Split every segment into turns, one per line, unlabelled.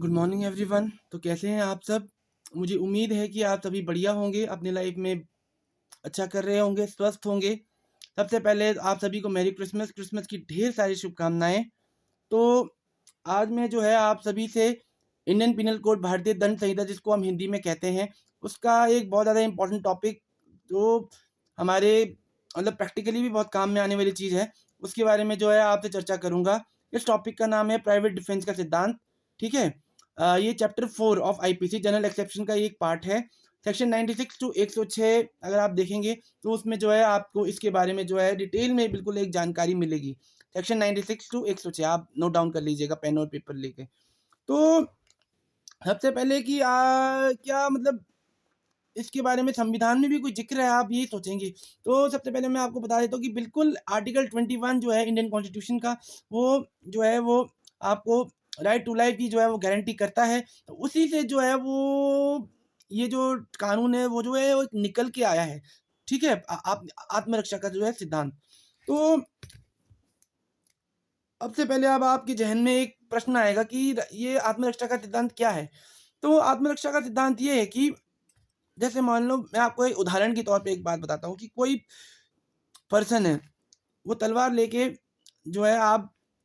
Good morning everyone. तो कैसे हैं आप सब? मुझे उम्मीद है कि आप सभी बढ़िया होंगे, अपनी लाइफ में अच्छा कर रहे होंगे, स्वस्थ होंगे। सबसे पहले आप सभी को मैरी क्रिसमस, क्रिसमस की ढेर सारी शुभकामनाएँ। तो आज मैं जो है आप सभी से इंडियन पिनल कोड, भारतीय दंड संहिता जिसको हम हिंदी में कहते हैं, उसका एक बहुत ज़्यादा इम्पोर्टेंट टॉपिक जो हमारे मतलब प्रैक्टिकली भी बहुत काम में आने वाली चीज़ है, उसके बारे में जो है आपसे चर्चा करूँगा। इस टॉपिक का नाम है प्राइवेट डिफेंस का सिद्धांत, ठीक है? ये chapter 4 of IPC general exception का एक पार्ट है। सेक्शन 96 टू 106 अगर आप देखेंगे तो उसमें जो है आपको इसके बारे में जो है डिटेल में बिल्कुल एक जानकारी मिलेगी। सेक्शन 96 टू 106 आप नोट डाउन कर लीजिएगा पेन और पेपर लेके। तो सबसे पहले कि क्या मतलब इसके बारे में संविधान में भी कोई ज़िक्र है, आप ये सोचेंगे। तो सबसे पहले मैं आपको बता देता हूँ कि बिल्कुल आर्टिकल 21 जो है इंडियन कॉन्स्टिट्यूशन का, वो जो है वो आपको राइट टू लाइफ की जो है वो गारंटी करता है। तो उसी से जो है वो ये जो कानून है वो जो है वो निकल के आया है, ठीक है? आप आत्मरक्षा का जो है सिद्धांत। तो सबसे पहले अब आपके ज़हन में एक प्रश्न आएगा कि ये आत्मरक्षा का सिद्धांत क्या है? तो आत्मरक्षा का सिद्धांत ये है कि जैसे मान लो मैं आपको एक उदाहरण के तौर पे एक बात बताता हूँ कि कोई पर्सन है, वो तलवार लेके जो है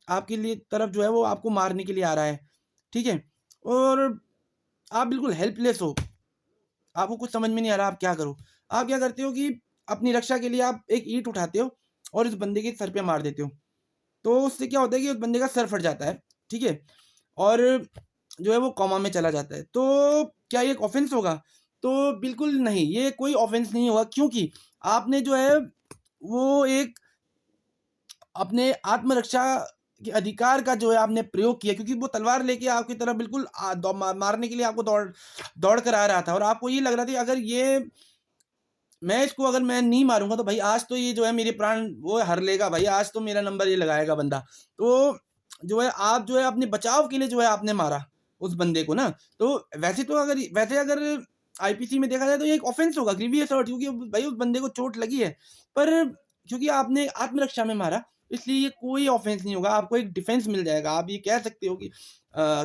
आपके लिए तरफ जो है वो आपको मारने के लिए आ रहा है, ठीक है? और आप बिल्कुल हेल्पलेस हो, आपको कुछ समझ में नहीं आ रहा आप क्या करो? आप क्या करते हो कि अपनी रक्षा के लिए आप एक ईंट उठाते हो और उस बंदे के सर पे मार देते हो। तो उससे क्या होता है कि उस बंदे का सर फट जाता है, ठीक है? और जो है वो कोमा में चला जाता है। तो क्या ये एक ऑफ़ेंस होगा? तो बिल्कुल नहीं, ये कोई ऑफ़ेंस नहीं होगा क्योंकि आपने जो है वो एक अपने आत्मरक्षा के अधिकार का जो है आपने प्रयोग किया, क्योंकि वो तलवार लेके आपकी तरफ बिल्कुल दौ मा मारने के लिए आपको दौड़ कर आ रहा था और आपको ये लग रहा था कि अगर ये मैं इसको अगर मैं नहीं मारूँगा तो भाई आज तो ये जो है मेरे प्राण वो हर लेगा भाई, आज तो मेरा नंबर ये लगाएगा बंदा। तो जो है आप जो है अपने बचाव के लिए जो है आपने मारा उस बंदे को ना। तो वैसे अगर आईपीसी में देखा जाए तो ये एक ऑफ़ेंस होगा, ग्रीवियस हर्ट, क्योंकि भाई उस बंदे को चोट लगी है। पर क्योंकि आपने आत्मरक्षा में मारा, इसलिए ये कोई ऑफ़ेंस नहीं होगा, आपको एक डिफेंस मिल जाएगा। आप ये कह सकते हो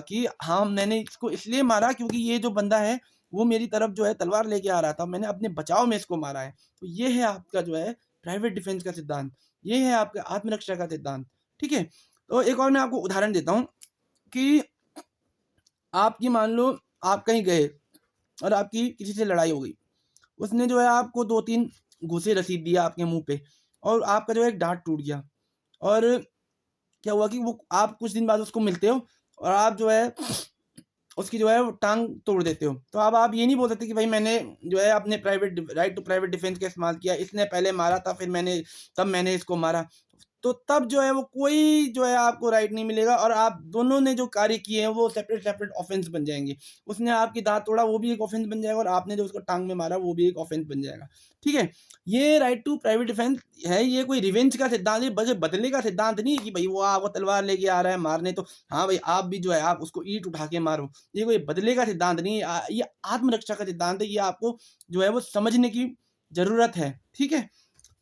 कि हाँ, मैंने इसको इसलिए मारा क्योंकि ये जो बंदा है वो मेरी तरफ जो है तलवार लेके आ रहा था, मैंने अपने बचाव में इसको मारा है। तो ये है आपका जो है प्राइवेट डिफेंस का सिद्धांत, ये है आपका आत्मरक्षा का सिद्धांत, ठीक है? तो एक और मैं आपको उदाहरण देता हूँ कि आपकी मान लो आप कहीं गए और आपकी किसी से लड़ाई हो गई। उसने जो है आपको 2-3 घूँसे रसीद दिया आपके मुँह पे और आपका जो है एक दाँत टूट गया और क्या हुआ कि वो आप कुछ दिन बाद उसको मिलते हो और आप जो है उसकी जो है वो टाँग तोड़ देते हो। तो अब आप ये नहीं बोल सकते कि भाई मैंने जो है अपने राइट टू प्राइवेट डिफेंस का इस्तेमाल किया, इसने पहले मारा था फिर मैंने इसको मारा। तो तब जो है वो कोई जो है आपको राइट नहीं मिलेगा और आप दोनों ने जो कार्य किए हैं वो सेपरेट ऑफेंस बन जाएँगे। उसने आपकी दाँत तोड़ा वो भी एक ऑफेंस बन जाएगा और आपने जो उसको टाँग में मारा वो भी एक ऑफेंस बन जाएगा। ठीक है? ये राइट टू प्राइवेट डिफेंस है, ये कोई रिवेंज का सिद्धांत है, बदले का सिद्धांत नहीं है कि भई वो आपको तलवार लेके आ रहा है मारने तो हाँ भाई आप भी जो है आप उसको ईंट उठा के मारो। ये कोई बदले का सिद्धांत नहीं है, ये आत्मरक्षा का सिद्धांत है, ये आपको जो है वो समझने की ज़रूरत है। ठीक है?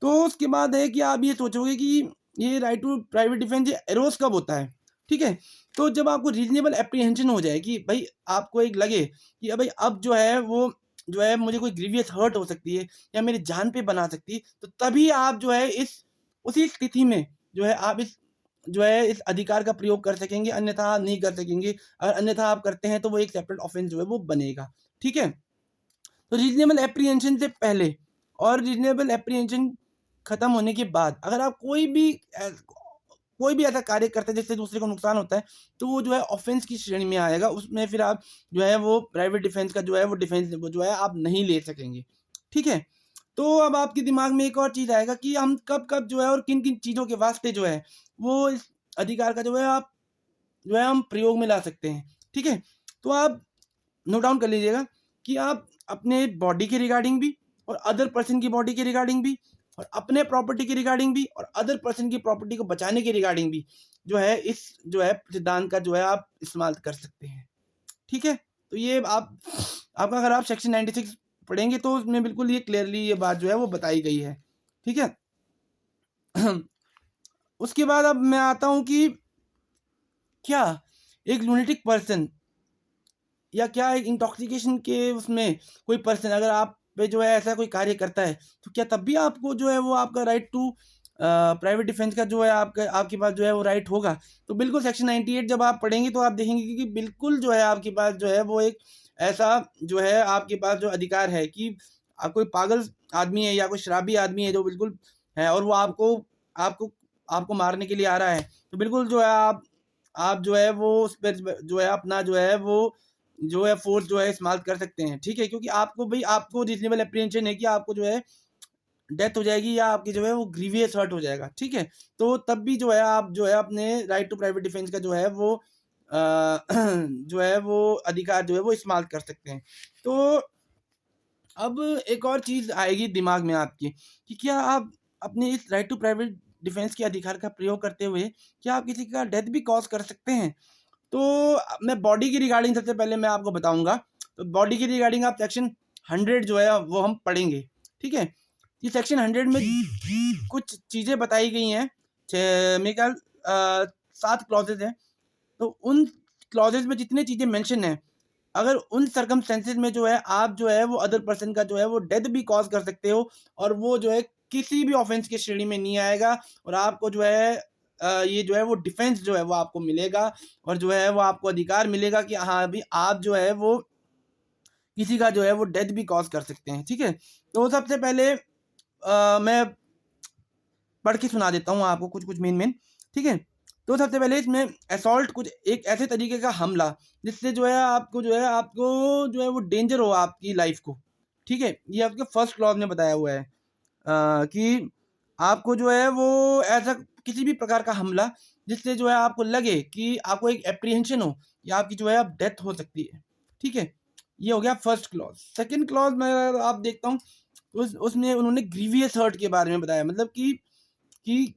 तो उसके बाद है कि आप ये सोचोगे कि ये राइट टू प्राइवेट डिफेंस ये एरोस कब होता है, ठीक है? तो जब आपको रीज़नेबल एप्रीहेंशन हो जाए कि भई आपको एक लगे कि भई अब जो है वो जो है मुझे कोई ग्रीवियस हर्ट हो सकती है या मेरी जान पे बना सकती है, तो तभी आप जो है इस उसी स्थिति में जो है आप इस अधिकार का प्रयोग कर सकेंगे, अन्यथा नहीं कर सकेंगे। अगर अन्यथा आप करते हैं तो वो एक सेपरेट ऑफ़ेंस जो है वो बनेगा, ठीक है? तो रीज़नेबल एप्रीहेंशन से पहले और रीज़नेबल एप्रीहेंशन खत्म होने के बाद अगर आप कोई भी ऐसा कार्य करते हैं जिससे दूसरे को नुकसान होता है, तो वो जो है ऑफ़ेंस की श्रेणी में आएगा। उसमें फिर आप जो है वो प्राइवेट डिफेंस का जो है वो डिफेंस वो जो है आप नहीं ले सकेंगे। ठीक है? तो अब आपके दिमाग में एक और चीज़ आएगा कि हम कब-कब जो है और किन-किन चीज़ों के वास्ते जो है वो इस अधिकार का जो है हम प्रयोग में ला सकते हैं। ठीक है? तो आप नोट डाउन कर लीजिएगा कि आप अपने बॉडी के रिगार्डिंग भी और अदर पर्सन की बॉडी के रिगार्डिंग भी और अपने प्रॉपर्टी के रिगार्डिंग भी और अदर पर्सन की प्रॉपर्टी को बचाने के रिगार्डिंग भी जो है इस जो है सिद्धांत का जो है आप इस्तेमाल कर सकते हैं। ठीक है? तो ये आपका अगर आप सेक्शन 96 पढ़ेंगे तो उसमें बिल्कुल ये क्लियरली ये बात जो है वो बताई गई है। ठीक है? उसके बाद अब मैं आता हूँ कि क्या एक लुनेटिक पर्सन या क्या एक इंटॉक्सिकेशन के उसमें कोई पर्सन अगर आप पे जो है ऐसा कोई कार्य करता है, तो क्या तब भी आपको जो है वो आपका राइट टू प्राइवेट डिफेंस का जो है आपके पास जो है वो राइट होगा? तो बिल्कुल सेक्शन 98 जब आप पढ़ेंगे तो आप देखेंगे कि बिल्कुल जो है आपके पास जो है वो एक ऐसा जो है आपके पास जो अधिकार है कि कोई पागल आदमी है या कोई शराबी आदमी है जो बिल्कुल है और वो आपको आपको मारने के लिए आ रहा है, तो बिल्कुल जो है आप जो है वो उस पर जो है अपना जो है फ़ोर्स जो है इस्तेमाल कर सकते हैं, ठीक है? क्योंकि आपको रीज़नेबल एप्रीहेंशन है कि आपको जो है डेथ हो जाएगी या आपकी जो है वो ग्रीवियस हर्ट हो जाएगा, ठीक है? तो तब भी जो है आप जो है अपने राइट टू प्राइवेट डिफेंस का जो है वो जो है वो अधिकार जो है वो इस्तेमाल कर सकते हैं। तो अब एक और चीज़ आएगी दिमाग में आपके कि क्या आप अपने इस राइट टू प्राइवेट डिफेंस के अधिकार का प्रयोग करते हुए क्या आप किसी का डेथ भी कॉज़ कर सकते हैं? तो मैं बॉडी की रिगार्डिंग सबसे पहले मैं आपको बताऊँगा। तो बॉडी की रिगार्डिंग आप सेक्शन 100 जो है वो हम पढ़ेंगे, ठीक है? ये सेक्शन 100 में कुछ चीज़ें बताई गई हैं। मेरे ख्याल 7 क्लॉज़ेज़ हैं। तो उन क्लॉज़ेज़ में जितनी चीज़ें मेंशन हैं, अगर उन सर्कमस्टेंसेस में जो है आप जो है वो अदर पर्सन का जो है वो डेथ भी कॉज़ कर सकते हो और वो जो है किसी भी ऑफ़ेंस की श्रेणी में नहीं आएगा और आपको जो है ये जो है वो डिफेंस जो है वो आपको मिलेगा और जो है वो आपको अधिकार मिलेगा कि हाँ, अभी आप जो है वो किसी का जो है वो डेथ भी कॉज़ कर सकते हैं, ठीक है? तो सबसे पहले मैं पढ़ के सुना देता हूँ आपको कुछ-कुछ मेन-मेन, ठीक है? तो सबसे पहले इसमें असॉल्ट कुछ एक ऐसे तरीके का हमला, जिससे आपको जो है वो डेंजर हो आपकी लाइफ़ को, ठीक है? ये आपके फर्स्ट क्लॉज़ में बताया हुआ है कि आपको जो है वो ऐसा किसी भी प्रकार का हमला, जिससे जो है आपको लगे कि आपको एक एप्रीहेंशन हो या आपकी जो है अब डेथ हो सकती है, ठीक है? ये हो गया फर्स्ट क्लॉज़। सेकंड क्लॉज़ में अगर आप देखता हूँ, उसमें उन्होंने ग्रीवियस हर्ट के बारे में बताया मतलब कि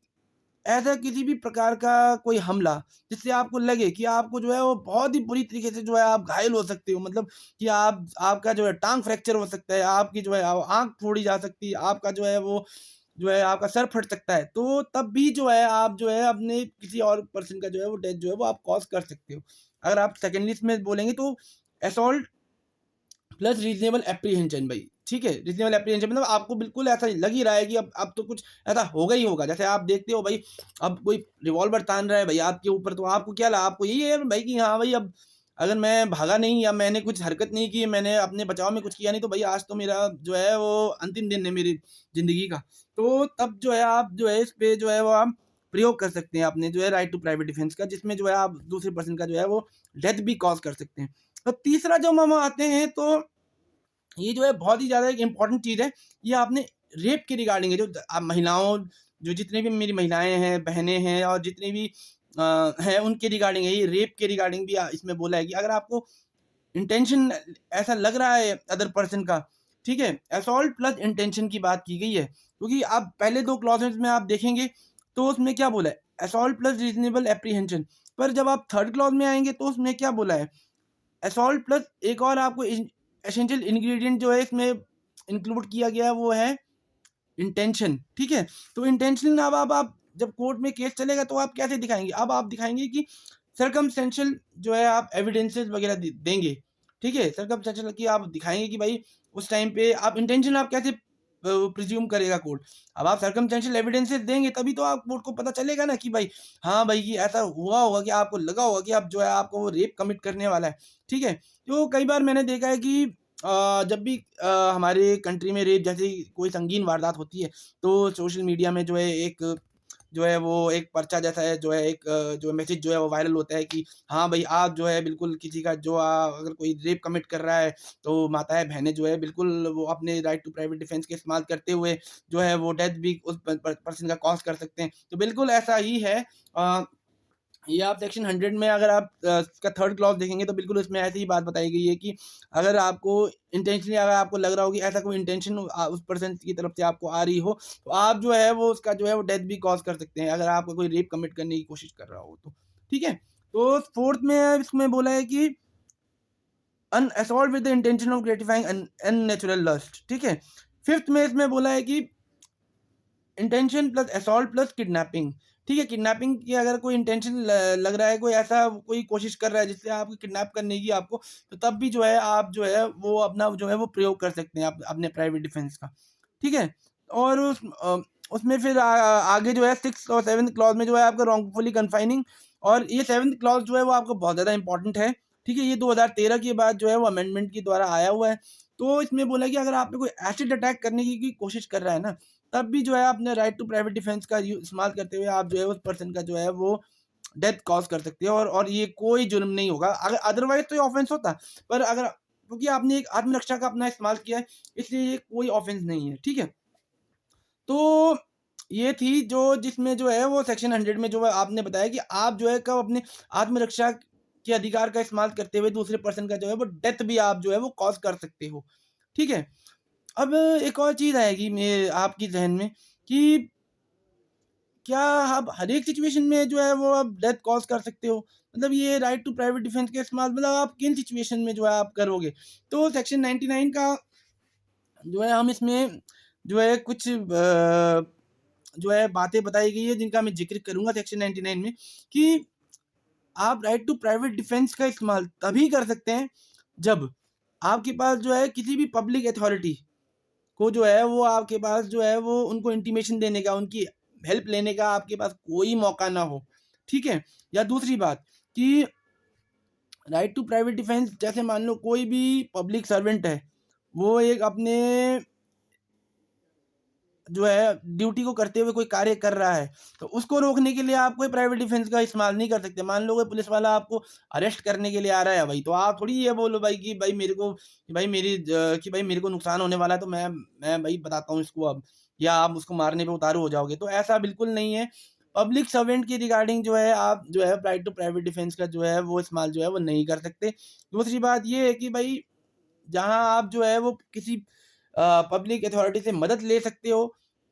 ऐसा किसी भी प्रकार का कोई हमला जिससे आपको लगे कि आपको जो है वो बहुत ही बुरी तरीके से जो है आप घायल हो सकते हो मतलब कि आपका जो है टांग फ्रैक्चर हो सकता है, आपकी जो है आँख फोड़ी जा सकती है, आपका जो है वो जो है आपका सर फट सकता है। तो तब भी जो है आप जो है अपने किसी और पर्सन का जो है वो डेथ जो है वो आप कॉज़ कर सकते हो। अगर आप सेकंड लिस्ट में बोलेंगे तो असॉल्ट प्लस रीजनेबल एप्रीहेंशन भाई, ठीक है? रीजनेबल एप्रीहेंशन मतलब आपको बिल्कुल ऐसा लग ही रहा है कि अब तो कुछ ऐसा होगा ही होगा। जैसे आप देखते हो भाई, अब कोई रिवॉल्वर तान रहा है भाई आपके ऊपर, तो आपको क्या लगा, आपको यही है भाई कि हाँ भाई, अब अगर मैं भागा नहीं या मैंने कुछ हरकत नहीं की, मैंने अपने बचाव में कुछ किया नहीं, तो भाई आज तो मेरा जो है वो अंतिम दिन है मेरी ज़िंदगी का। तो तब जो है आप जो है इस पे जो है वो आप प्रयोग कर सकते हैं अपने जो है राइट टू प्राइवेट डिफेंस का, जिसमें जो है आप दूसरे पर्सन का जो है वो डेथ भी कॉज़ कर सकते हैं। तो तीसरा जब हम आते हैं तो ये जो है बहुत ही ज़्यादा एक इम्पॉर्टेंट चीज़ है। ये आपने रेप के रिगार्डिंग है, जो महिलाओं जो जितनी भी मेरी महिलाएँ हैं, बहनें हैं और जितनी भी हैं उनके रिगार्डिंग है। ये रेप के रिगार्डिंग भी इसमें बोला है कि अगर आपको इंटेंशन ऐसा लग रहा है अदर पर्सन का, ठीक है? असॉल्ट प्लस इंटेंशन की बात की गई है। क्योंकि आप पहले 2 क्लॉज़ेज़ में आप देखेंगे तो उसमें क्या बोला है? Assault plus reasonable apprehension. पर जब आप थर्ड क्लॉज़ में आएँगे तो उसमें क्या बोला है? असॉल्ट प्लस एक और आपको एसेंशियल इंग्रेडिएंट जो है इसमें इंक्लूड किया गया है वो है इंटेंशन, ठीक है? तो इंटेंशन अब आप जब कोर्ट में केस चलेगा तो आप कैसे दिखाएँगे? अब आप दिखाएँगे कि सर्कमस्टेंशियल जो है आप एविडेंसेस वगैरह देंगे, ठीक है? सर्कमस्टेंशियल कि आप दिखाएँगे कि भाई उस टाइम पे आप इंटेंशन आप कैसे प्रिज़्यूम करेगा कोर्ट? अब आप सर्कमस्टेंशियल एविडेंसेस देंगे तभी तो आप कोर्ट को पता चलेगा ना कि भाई हाँ भाई, कि ऐसा हुआ होगा कि आपको लगा होगा कि अब जो है आपको वो रेप कमिट करने वाला है, ठीक है? तो कई बार मैंने देखा है कि जब भी हमारे कंट्री में रेप जैसी कोई संगीन वारदात होती है, तो सोशल मीडिया में जो है जो है वो एक पर्चा जैसा है, जो है जो मैसेज जो है वो वायरल होता है कि हाँ भाई, आप जो है बिल्कुल किसी का जो अगर कोई रेप कमिट कर रहा है, तो माताएँ, बहनें जो है बिल्कुल वो अपने राइट टू प्राइवेट डिफेंस का इस्तेमाल करते हुए जो है वो डेथ भी उस प प पर्सन का कॉज़ कर सकते हैं। तो बिल्कुल ऐसा ही है। अ ये आप सेक्शन 100 में अगर आप इसका थर्ड क्लॉज़ देखेंगे तो बिल्कुल उसमें ऐसी ही बात बताई गई है कि अगर आपको इंटेंशनली अगर आपको लग रहा हो कि ऐसा कोई इंटेंशन उस पर्सन की तरफ से आपको आ रही हो, तो आप जो है वो उसका जो है वो डेथ भी कॉज़ कर सकते हैं, अगर आपका कोई रेप कमिट करने की कोशिश कर रहा हो तो। ठीक है? तो फोर्थ में इसमें बोला है कि an assault with the intention of gratifying unnatural lust, ठीक है? फिफ्थ में इसमें बोला है कि intention plus assault plus kidnapping. ठीक है? किडनैपिंग की अगर कोई इंटेंशन लग रहा है, कोई ऐसा कोई कोशिश कर रहा है जिससे आपको किडनैप करने की आपको, तो तब भी जो है आप जो है वो अपना जो है वो प्रयोग कर सकते हैं अपने प्राइवेट डिफेंस का। ठीक है? और उसमें फिर आगे जो है 6th और 7th क्लॉज़ में जो है आपका रॉन्गफुली कन्फाइनिंग, और ये 7th क्लॉज़ जो है वो आपको बहुत ज़्यादा इम्पोर्टेंट है। ठीक है? ये 2013 के बाद जो है वो अमेंडमेंट के द्वारा आया हुआ है। तो इसमें बोला कि अगर आप पे कोई एसिड अटैक करने की कोशिश कर रहा है ना, तब भी जो है अपने राइट टू प्राइवेट डिफेंस का इस्तेमाल करते हुए आप जो है उस पर्सन का जो है वो डेथ कॉज़ कर सकते हो, और ये कोई जुर्म नहीं होगा। अगर अदरवाइज़ तो ये ऑफेंस होता, पर अगर क्योंकि आपने एक आत्मरक्षा का अपना इस्तेमाल किया है, इसलिए ये कोई ऑफेंस नहीं है। ठीक है? तो ये थी जो जिसमें जो है वो सेक्शन 100 में जो है आपने बताया कि आप जो है कब अपने आत्मरक्षा के अधिकार का इस्तेमाल करते हुए दूसरे पर्सन का जो है वो डेथ भी आप जो है वो कॉज़ कर सकते हो। ठीक है? अब एक और चीज़ आएगी आपकी ज़हन में कि क्या आप हर एक सिचुएशन में जो है वो आप डेथ कॉज़ कर सकते हो? मतलब ये राइट टू प्राइवेट डिफेंस का इस्तेमाल मतलब आप किन सिचुएशन में जो है आप करोगे? तो सेक्शन 99 का जो है हम इसमें जो है कुछ जो है बातें बताई गई है जिनका मैं ज़िक्र करूँगा सेक्शन 99 में, कि आप राइट टू प्राइवेट डिफेंस का इस्तेमाल तभी कर सकते हैं जब आपके पास जो है किसी भी पब्लिक अथॉरिटी को जो है वो आपके पास जो है वो उनको इंटीमेशन देने का, उनकी हेल्प लेने का आपके पास कोई मौका ना हो। ठीक है? या दूसरी बात कि राइट टू प्राइवेट डिफेंस, जैसे मान लो कोई भी पब्लिक सर्वेंट है, वो एक अपने जो है ड्यूटी को करते हुए कोई कार्य कर रहा है, तो उसको रोकने के लिए आप कोई प्राइवेट डिफेंस का इस्तेमाल नहीं कर सकते। मान लो कोई पुलिस वाला आपको अरेस्ट करने के लिए आ रहा है भाई, तो आप थोड़ी ये बोलो भाई कि भाई मेरे को कि भाई मेरे को नुकसान होने वाला है, तो मैं भाई बताता हूँ इसको अब, या आप उसको मारने पे उतारू हो जाओगे। तो ऐसा बिल्कुल नहीं है। पब्लिक सर्वेंट की रिगार्डिंग जो है आप जो है राइट टू प्राइवेट डिफेंस का जो है वो इस्तेमाल जो है वो नहीं कर सकते। दूसरी बात ये है कि भाई जहाँ आप जो है वो किसी पब्लिक अथॉरिटी से मदद ले सकते हो,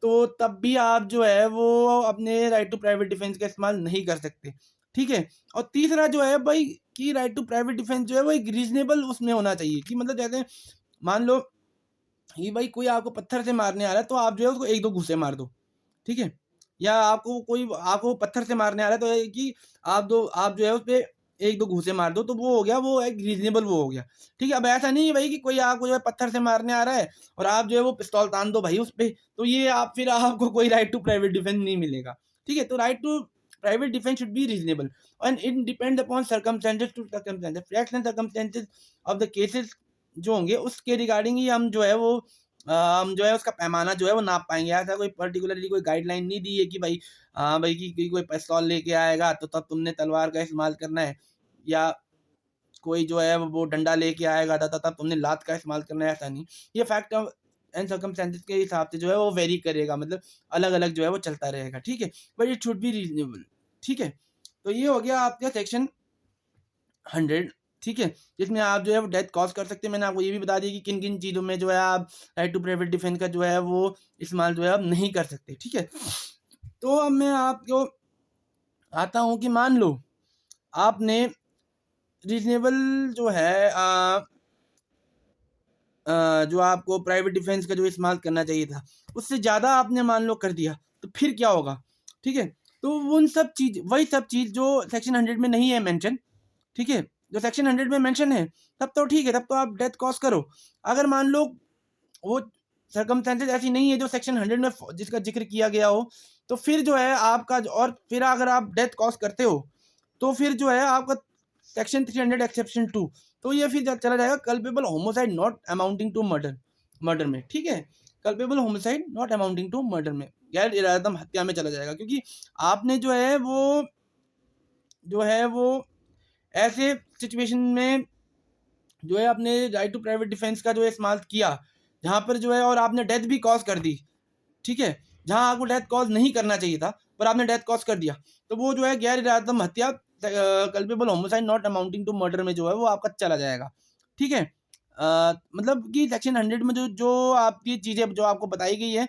तो तब भी आप जो है वो अपने राइट टू प्राइवेट डिफेंस का इस्तेमाल नहीं कर सकते। ठीक है? और तीसरा जो है भाई कि राइट टू प्राइवेट डिफेंस जो है वो एक रीज़नेबल उसमें होना चाहिए, कि मतलब जैसे मान लो कि भाई कोई आपको पत्थर से मारने आ रहा है, तो आप जो है उसको 1-2 घूँसे मार दो। ठीक है? या आपको पत्थर से मारने आ रहा है, तो ये कि आप जो है उसपे 1-2 घूँसे मार दो, तो वो हो गया, वो एक रीज़नेबल वो हो गया। ठीक है? अब ऐसा नहीं है भाई कि कोई आपको जो है पत्थर से मारने आ रहा है और आप जो है वो पिस्तौल तान दो भाई उसपे, तो ये आप फिर आपको कोई राइट टू प्राइवेट डिफेंस नहीं मिलेगा। ठीक है? तो right to private defence should be reasonable and it depends upon circumstances to circumstances, facts and circumstances of the cases जो होंगे उसके रिगार्डिंग ही हम जो है वो हम जो है उसका पैमाना जो है वो नाप पाएँगे। ऐसा कोई पर्टिकुलरली कोई गाइडलाइन नहीं दी है कि भाई भाई कि कोई पिस्तौल लेके आएगा तो तब तुमने तलवार का इस्तेमाल करना है, या कोई जो है वो डंडा लेके आएगा तब तुमने लात का इस्तेमाल करना है, ऐसा नहीं। ये फैक्ट एंड सर्कमस्टेंसेस के हिसाब से जो है वो वेरी करेगा, मतलब अलग-अलग जो है वो चलता रहेगा। ठीक है? But it should be reasonable. ठीक है? तो ये हो गया आपका सेक्शन 100। ठीक है? जिसमें आप जो है वो डेथ कॉज़ कर सकते हैं। मैंने आपको ये भी बता दिया कि किन-किन चीज़ों में जो है आप राइट टू प्राइवेट डिफेंस का जो है वो इस्तेमाल जो है आप नहीं कर सकते। ठीक है? तो अब मैं आपको आता हूँ कि मान लो आपने रीज़नेबल जो है जो आपको प्राइवेट डिफेंस का जो इस्तेमाल करना चाहिए था, उससे ज़्यादा आपने मान लो कर दिया, तो फिर क्या होगा? ठीक है? तो उन सब चीज़ वही सब चीज़ जो सेक्शन 100 में नहीं है मेंशन, ठीक है? जो सेक्शन 100 में मेंशन है, तब तो ठीक है, तब तो आप डेथ कॉज़ करो। अगर मान लो वो सर्कमस्टेंसेस ऐसी नहीं है जो सेक्शन 100 में जिसका ज़िक्र किया गया हो, तो फिर जो है और फिर अगर आप डेथ कॉज़ करते हो, तो फिर जो है आपका सेक्शन 300 एक्सेप्शन 2, तो ये फिर चला जाएगा culpable homicide not amounting to murder murder में। ठीक है? Culpable homicide not amounting to murder में, गैर इरादतम हत्या में चला जाएगा, क्योंकि आपने जो है वो ऐसे सिचुएशन में जो है अपने राइट टू प्राइवेट डिफेंस का जो है इस्तेमाल किया, जहाँ पर जो है और आपने डेथ भी कॉज़ कर दी। ठीक है? जहाँ आपको डेथ कॉज़ नहीं करना चाहिए था, पर आपने डेथ कॉज़ कर दिया, तो वो जो है गैर इरादतम हत्या culpable homicide not amounting to murder में जो है वो आपका चला जाएगा। ठीक है? मतलब कि सेक्शन 100 में जो जो आपकी चीज़ें जो आपको बताई गई है,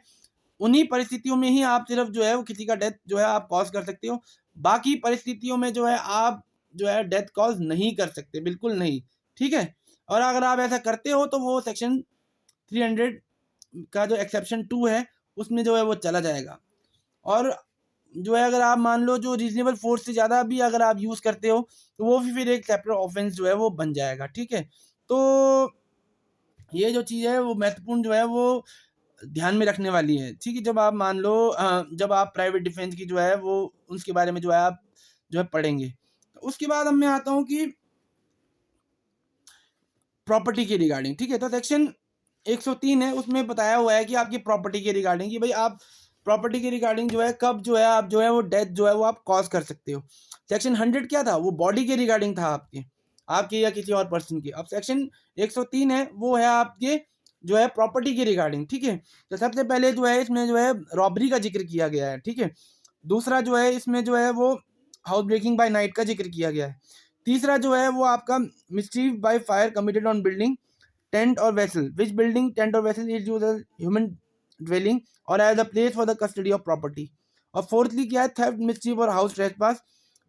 उन्हीं परिस्थितियों में ही आप सिर्फ़ जो है वो किसी का डेथ जो है आप कॉज़ कर सकते हो। बाकी परिस्थितियों में जो है आप जो है डेथ कॉज़ नहीं कर सकते, बिल्कुल नहीं। ठीक है? और अगर आप ऐसा करते हो तो वो सेक्शन 300 का जो एक्सेप्शन 2 है, उसमें जो है वो चला जाएगा। और जो है अगर आप मान लो जो रीजनेबल फोर्स से ज़्यादा भी अगर आप यूज़ करते हो तो वो भी फिर एक सेपरेट ऑफेंस जो है वो बन जाएगा, ठीक है। तो ये जो चीज़ है वो महत्वपूर्ण जो है वो ध्यान में रखने वाली है, ठीक है। जब आप मान लो जब आप प्राइवेट डिफेंस की जो है वो उसके बारे में जो है आप जो है पढ़ेंगे। तो उसके बाद अब मैं आता हूँ कि प्रॉपर्टी के रिगार्डिंग, ठीक है। तो सेक्शन 103 है, उसमें बताया हुआ है कि आपकी प्रॉपर्टी के रिगार्डिंग कि भाई आप प्रॉपर्टी के रिगार्डिंग जो है कब जो है आप जो है वो डेथ जो है वो आप कॉज कर सकते हो। सेक्शन 100 क्या था, वो बॉडी के रिगार्डिंग था आपके आपके या किसी और पर्सन के। अब सेक्शन 103 है वो है आपके जो है प्रॉपर्टी के रिगार्डिंग, ठीक है। तो सबसे पहले जो है इसमें जो है रॉबरी का जिक्र किया गया है, ठीक है। दूसरा जो है इसमें जो है वो हाउस ब्रेकिंग बाय नाइट का जिक्र किया गया है। तीसरा जो है वो आपका mischief by fire committed on building tent और वेसल विच बिल्डिंग टेंट और vessel is used as human dwelling और as a place for the custody of property. और फोर्थली क्या है, थेफ्ट मिस्चीफ और house trespass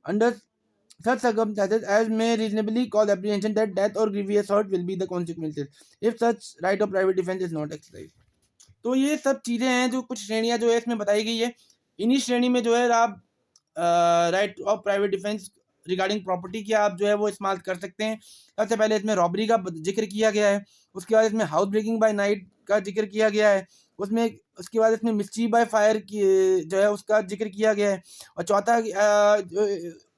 under such circumstances as may reasonably cause apprehension that death or grievous hurt will be the consequences if such right of private defense is not exercised। तो ये सब चीज़ें हैं जो कुछ श्रेणियां जो है इसमें बताई गई है। इन्हीं श्रेणी में जो है आप right of private defence regarding property की आप जो है वो इस्तेमाल कर सकते हैं। सबसे पहले इसमें रॉबरी का जिक्र किया गया है, उसके बाद इसमें हाउस ब्रेकिंग बाय नाइट का जिक्र किया गया है, उसमें उसके बाद इसमें मिस्चीफ बाय फायर की जो है उसका जिक्र किया गया है। और चौथा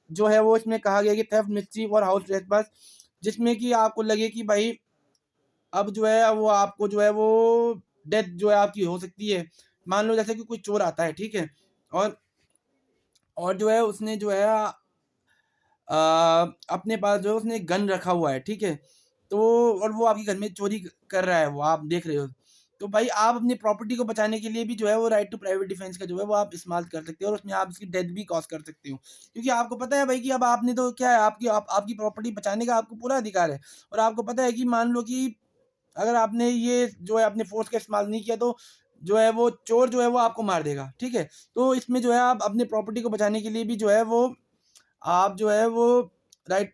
जो है वो इसमें कहा गया कि थेफ्ट मिस्चीफ और हाउस ट्रेसपास, जिसमें कि आपको लगे कि भाई अब जो है वो आपको जो है वो डेथ जो है आपकी हो सकती है। मान लो जैसे कि कोई चोर आता है, ठीक है। और जो है उसने जो है अपने पास जो है उसने गन रखा हुआ है, ठीक है। तो और वो आपके घर में चोरी कर रहा है, वो आप देख रहे हो। तो भाई आप अपनी प्रॉपर्टी को बचाने के लिए भी जो है वो राइट टू प्राइवेट डिफेंस का जो है वो आप इस्तेमाल कर सकते हो और उसमें आप उसकी डेथ भी कॉज कर सकते हो। क्योंकि आपको पता है भाई कि अब आपने तो क्या है आपकी प्रॉपर्टी बचाने का आपको पूरा अधिकार है। और आपको पता है कि मान लो कि अगर आपने ये जो है अपने फोर्स का इस्तेमाल नहीं किया तो जो है वो चोर जो है वो आपको मार देगा, ठीक है। तो इसमें जो है आप अपनी प्रॉपर्टी को बचाने के लिए भी जो है वो आप जो है वो राइट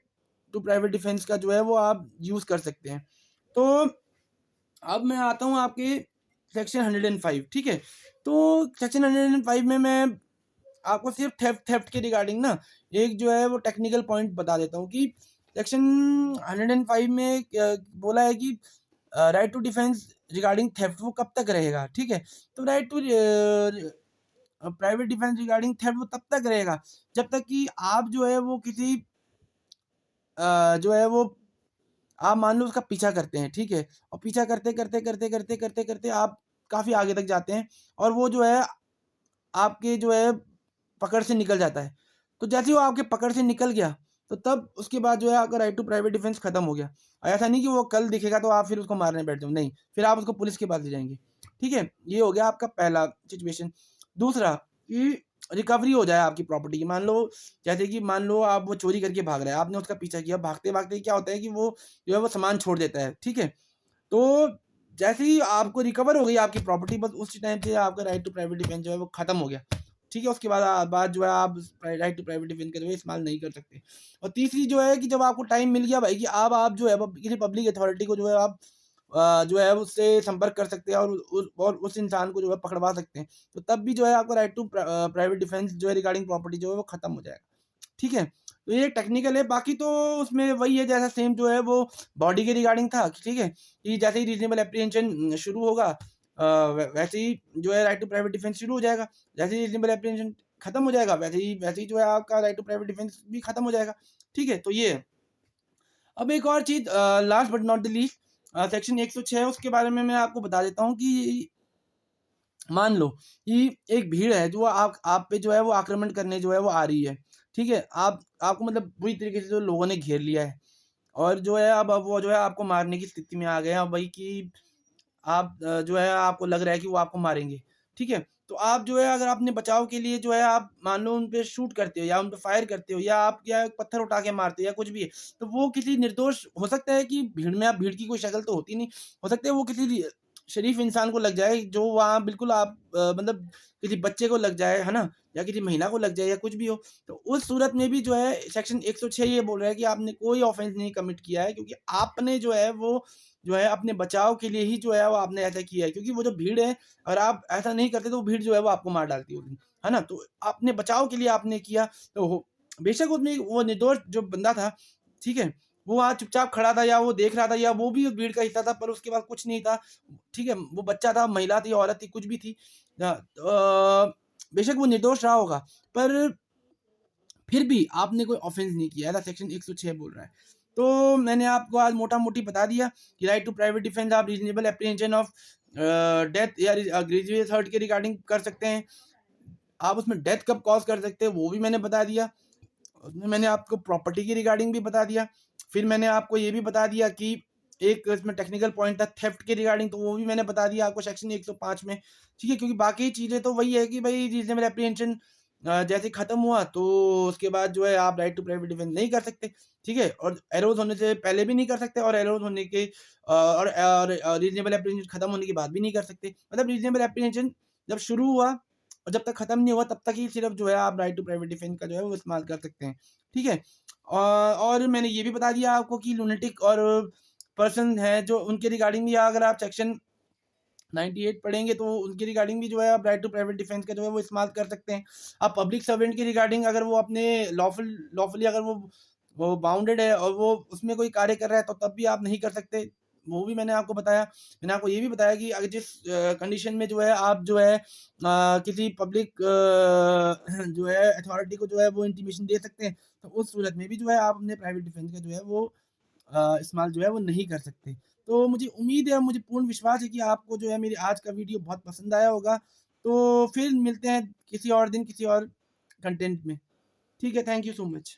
टू प्राइवेट डिफेंस का जो है वो आप यूज़ कर सकते हैं। तो अब मैं आता हूँ आपके सेक्शन 105, ठीक है। तो सेक्शन 105 में मैं आपको सिर्फ थेफ्ट के रिगार्डिंग ना एक जो है वो टेक्निकल पॉइंट बता देता हूँ कि सेक्शन 105 में बोला है कि right to defence regarding theft वो कब तक रहेगा, ठीक है। तो right to private defence regarding theft वो तब तक रहेगा जब तक कि आप जो है वो किसी जो है वो आप मान लो उसका पीछा करते हैं, ठीक है। और पीछा करते आप काफ़ी आगे तक जाते हैं और वो जो है आपके जो है पकड़ से निकल जाता है। तो जैसे ही वो आपके पकड़ से निकल गया, तो तब उसके बाद जो है आपका राइट टू प्राइवेट डिफेंस खत्म हो गया। और ऐसा नहीं कि वो कल दिखेगा तो आप फिर उसको मारने बैठ जाओ, नहीं, फिर आप उसको पुलिस के पास ले जाएँगे, ठीक है। ये हो गया आपका पहला सिचुएशन। दूसरा कि रिकवरी हो जाए आपकी प्रॉपर्टी की। मान लो जैसे कि मान लो आप वो चोरी करके भाग रहा है, आपने उसका पीछा किया, भागते-भागते क्या होता है कि वो जो है वो सामान छोड़ देता है, ठीक है। तो जैसे ही आपको रिकवर हो गई आपकी प्रॉपर्टी, बस उसी टाइम से आपका राइट टू प्राइवेट डिफेंस जो है वो खत्म हो गया, ठीक है। उसके बाद जो है आप राइट टू प्राइवेट डिफेंस का जो है इस्तेमाल नहीं कर सकते। और तीसरी जो है कि जब आपको टाइम मिल गया भाई कि अब आप जो है किसी पब्लिक अथॉरिटी को जो है आप जो है उससे संपर्क कर सकते हैं और उस इंसान को जो है पकड़वा सकते हैं। तो तब भी जो है आपका राइट टू प्राइवेट डिफेंस जो है रिगार्डिंग प्रॉपर्टी जो है वो खत्म हो जाएगा, ठीक है। तो ये टेक्निकल है, बाकी तो उसमें वही है जैसा सेम जो है वो बॉडी के रिगार्डिंग था, ठीक है। कि जैसे ही रीजनेबल एप्रीहेंशन शुरू होगा वैसे ही जो है राइट टू प्राइवेट डिफेंस शुरू हो जाएगा। जैसे ही रीजनेबल एप्रीहेंशन खत्म हो जाएगा वैसे ही जो है आपका राइट टू प्राइवेट डिफेंस भी खत्म हो जाएगा, ठीक है। तो ये है। अब एक और चीज़ last but not the least section 106 उसके बारे में मैं आपको बता देता हूँ कि मान लो कि एक भीड़ है जो आप पे जो है वो आक्रमण करने जो है वो आ रही है, ठीक है। आपको मतलब बुरी तरीके से जो लोगों ने घेर लिया है और जो है अब वो जो है आपको मारने की स्थिति में आ गए हैं। अब वही कि आप जो है आपको लग रहा है कि वो आपको मारेंगे, ठीक है। तो आप जो है अगर अपने बचाव के लिए जो है आप मान लो उन पे शूट करते हो या उन पे फायर करते हो या आप या पत्थर उठा के मारते हो या कुछ भी है, तो वो किसी निर्दोष हो सकता है कि भीड़ में आप भीड़ की कोई शक्ल तो होती नहीं, हो सकता है वो किसी शरीफ इंसान को लग जाए, जो वहाँ बिल्कुल आप मतलब किसी बच्चे को लग जाए, है ना? या किसी महिला को लग जाए या कुछ भी हो, तो उस सूरत में भी जो है सेक्शन 106 ये बोल रहा है कि आपने कोई ऑफ़ेंस नहीं कमिट किया है, क्योंकि आपने जो है वो जो है अपने बचाव के लिए ही जो है वो आपने ऐसा किया है। क्योंकि वो जो भीड़ है, अगर आप ऐसा नहीं करते तो वो भीड़ जो है वो आपको मार डालती होगी, है ना? तो अपने बचाव के लिए आपने किया, तो हो बेशक उसमें वो निर्दोष जो बंदा था, ठीक है? वो वहाँ चुपचाप खड़ा था या वो देख रहा था या वो भी उस भीड़ का हिस्सा था, पर उसके पास कुछ नहीं था। ठीक है? वो बच्चा था, महिला थी, औरत थी, कुछ भी थी। बेशक वो निर्दोष रहा होगा, पर फिर भी आपने कोई ऑफ़ेंस नहीं किया, ऐसा सेक्शन 106 बोल रहा है। तो मैंने आपको आज मोटा-मोटी बता दिया कि राइट टू प्राइवेट डिफेंस आप रीज़नेबल एप्रीहेंशन ऑफ डेथ या ग्रेजुअस हर्ट के रिगार्डिंग कर सकते हैं। आप उसमें डेथ कब कॉज़ कर सकते हैं, वो भी मैंने बता दिया। उसमें मैंने आपको प्रॉपर्टी के रिगार्डिंग भी बता दिया। फिर मैंने आपको ये भी बता दिया कि एक इसमें टेक्निकल पॉइंट था थेफ्ट के रिगार्डिंग, तो वो भी मैंने बता दिया आपको सेक्शन 105 में, ठीक है? क्योंकि बाकी चीज़ें तो वही है कि भई रीज़नेबल एप्रीहेंशन जैसे ही खत्म हुआ तो उसके बाद जो है आप राइट टू प्राइवेट डिफेंस नहीं कर सकते, ठीक है? और एरोज़ होने से पहले भी नहीं कर सकते और एरोज़ होने के और रीज़नेबल एप्रीहेंशन खत्म होने के बाद भी नहीं कर सकते। मतलब रीज़नेबल एप्रीहेंशन जब शुरू हुआ और जब तक खत्म नहीं हुआ तब तक ही सिर्फ़ जो है आप राइट टू प्राइवेट डिफेंस का जो है वो इस्तेमाल कर सकते हैं, ठीक है? और मैंने ये भी बता दिया आपको कि लुनेटिक और पर्सन हैं जो उनके रिगार्डिंग भी अगर आप सेक्शन 98 पढ़ेंगे तो उनके रिगार्डिंग भी जो है आप राइट टू प्राइवेट डिफेंस का जो है वो इस्तेमाल कर सकते हैं। आप पब्लिक सर्वेंट की रिगार्डिंग अगर वो अपने लॉफुली अगर वो बाउंडेड है और वो उसमें कोई कार्य कर रहा है तो तब भी आप नहीं कर सकते। वो भी मैंने आपको बताया। मैंने आपको ये भी बताया कि अगर जिस कंडीशन में जो है आप जो है किसी पब्लिक जो है अथॉरिटी को जो है वो इंटीमेशन दे सकते हैं, तो उस सूरत में भी जो है आप अपने प्राइवेट डिफेंस का जो है वो इस्तेमाल जो है वो नहीं कर सकते। तो मुझे उम्मीद है, मुझे पूर्ण विश्वास है कि आपको जो है मेरी आज का वीडियो बहुत पसंद आया होगा। तो फिर मिलते हैं किसी और दिन, किसी और कंटेंट में। ठीक है, थैंक यू सो मच।